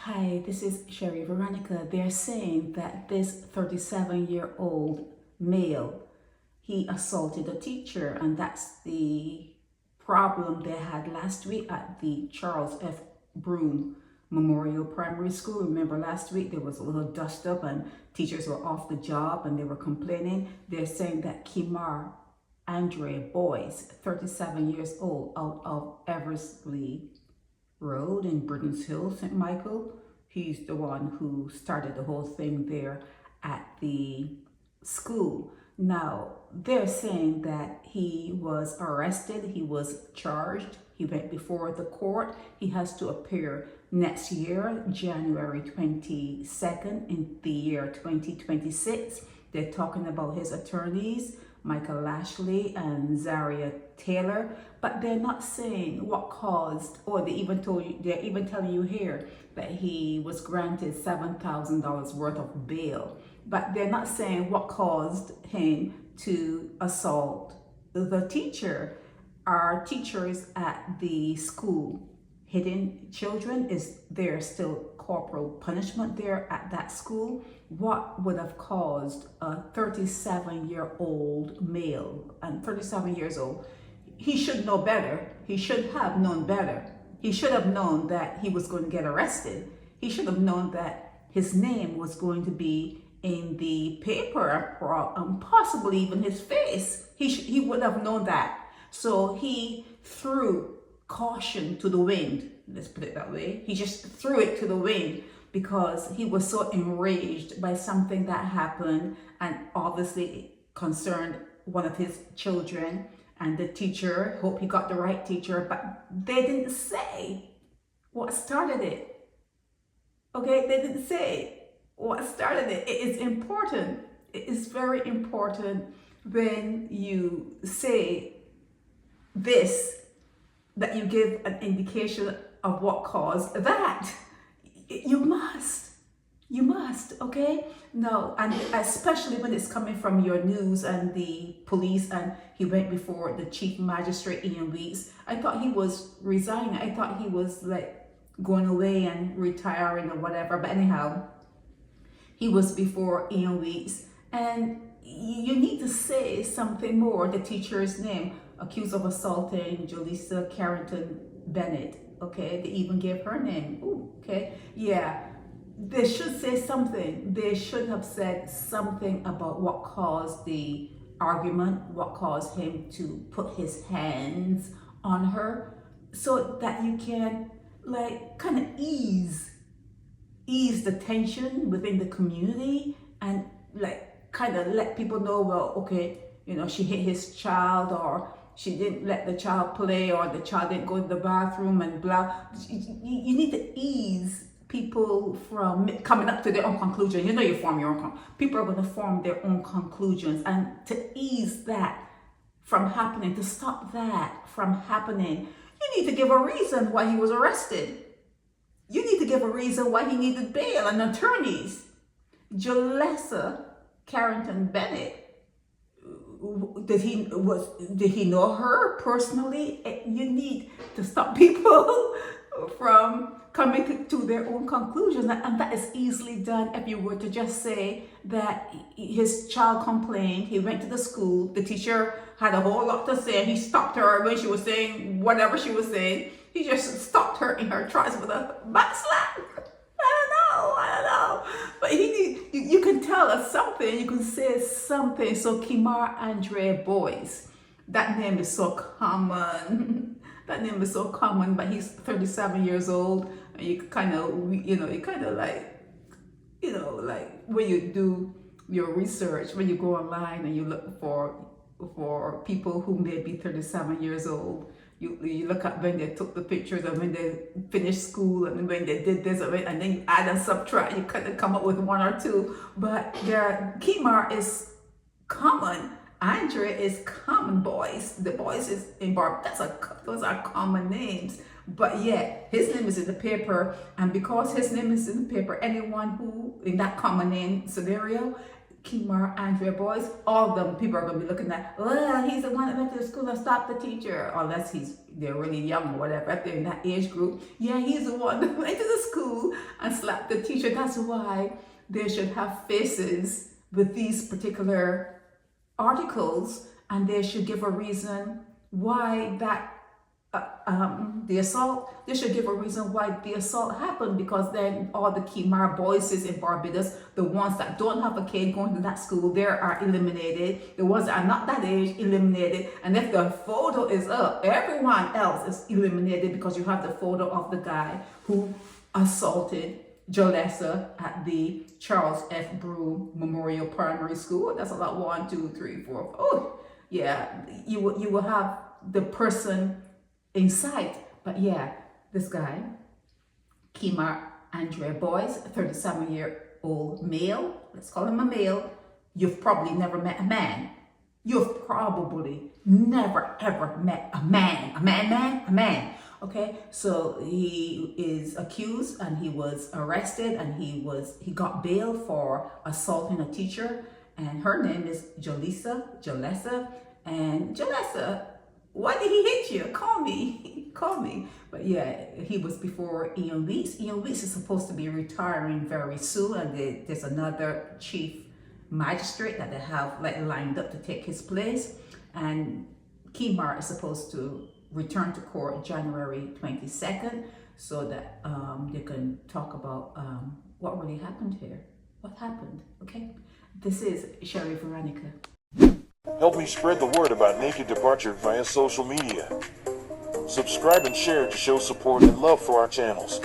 Hi, this is Sherry Veronica. They're saying that this 37-year-old male, he assaulted a teacher, and that's the problem they had last week at the Charles F. Broome Memorial Primary School. Remember last week there was a little dust up and teachers were off the job and they were complaining. They're saying that Kemar Boyce, 37 years old, out of Eversley Road in Britain's Hill, St. Michael. He's the one who started the whole thing there at the school. Now, they're saying that he was arrested, he was charged, he went before the court. He has to appear next year, January 22nd, in the year 2026. They're talking about his attorneys, Michael Lashley and Zaria Taylor, but they're not saying what caused, or they're even telling you here that he was granted $7,000 worth of bail, but they're not saying what caused him to assault the teacher. Our teachers at the school hitting children, is there still corporal punishment there at that school? What would have caused a 37-year-old male, and 37 years old, he should know better. He should have known better. He should have known that he was going to get arrested. He should have known that his name was going to be in the paper, possibly even his face. He would have known that. So he threw caution to the wind, let's put it that way. He just threw it to the wind because he was so enraged by something that happened and obviously concerned one of his children. And the teacher, hope he got the right teacher, but they didn't say what started it. Okay, they didn't say what started it. It is important. It is very important when you say this, that you give an indication of what caused that. You must, okay? No, and especially when it's coming from your news and the police, and he went before the chief magistrate, Ian Weeks. I thought he was resigning. I thought he was like going away and retiring or whatever, but anyhow, he was before Ian Weeks, and you need to say something more. The teacher's name, accused of assaulting Jalessa Carrington-Bennett. Okay, they even gave her name. Ooh, okay, yeah. They should say something. They should have said something about what caused the argument, what caused him to put his hands on her, so that you can like kind of ease the tension within the community, and like kind of let people know, well, okay, you know, she hit his child, or she didn't let the child play, or the child didn't go to the bathroom and blah. You need to ease people from coming up to their own conclusion. You know, you form your own, people are going to form their own conclusions, and to ease that from happening, to stop that from happening, you need to give a reason why he was arrested. You need to give a reason why he needed bail and attorneys. Jalessa Carrington-Bennett, did he know her personally? You need to stop people from coming to their own conclusions, and that is easily done if you were to just say that his child complained, he went to the school, the teacher had a whole lot to say, and he stopped her when she was saying whatever she was saying. He just stopped her in her tracks with a back slap. I don't know. But you can tell us something, you can say something. So Kemar Boyce, that name is so common. That name is so common, but he's 37 years old, and you kind of like when you do your research, when you go online and you look for people who may be 37 years old, you look at when they took the pictures and when they finished school and when they did this, and then you add and subtract, you kind of come up with one or two. But Kemar is common. Andre is common. Boyce, the Boyce is in Barbados. Those are common names. But yeah, his name is in the paper, and because his name is in the paper, anyone who in that common name scenario, Kemar Boyce, all of them, people are going to be looking at, well, he's the one that went to the school and stopped the teacher, unless they're really young or whatever, if they're in that age group. Yeah, he's the one that went to the school and slap the teacher. That's why they should have faces with these particular articles, and they should give a reason why that the assault, they should give a reason why the assault happened, because then all the Kemar Boyces in Barbados, the ones that don't have a kid going to that school, they are eliminated. The ones that are not that age, eliminated. And if the photo is up, everyone else is eliminated, because you have the photo of the guy who assaulted Jalessa at the Charles F. Broome Memorial Primary School. That's a lot. 1, 2, 3, 4. Oh, yeah. You will have the person in sight. But yeah, this guy, Kemar Andre Boyce, 37-year-old male. Let's call him a male. You've probably never met a man. You've probably never ever met a man. A man. Okay, so he is accused and he was arrested, and he got bail for assaulting a teacher, and her name is Jalessa. And Jalessa, why did he hit you? Call me. But yeah, he was before Ian Weeks. Ian Weeks is supposed to be retiring very soon, and there's another chief magistrate that they have lined up to take his place. And Kemar is supposed to return to court January 22nd, so that they can talk about what really happened here. What happened, okay? This is Sherry Veronica. Help me spread the word about Naked Departure via social media. Subscribe and share to show support and love for our channels.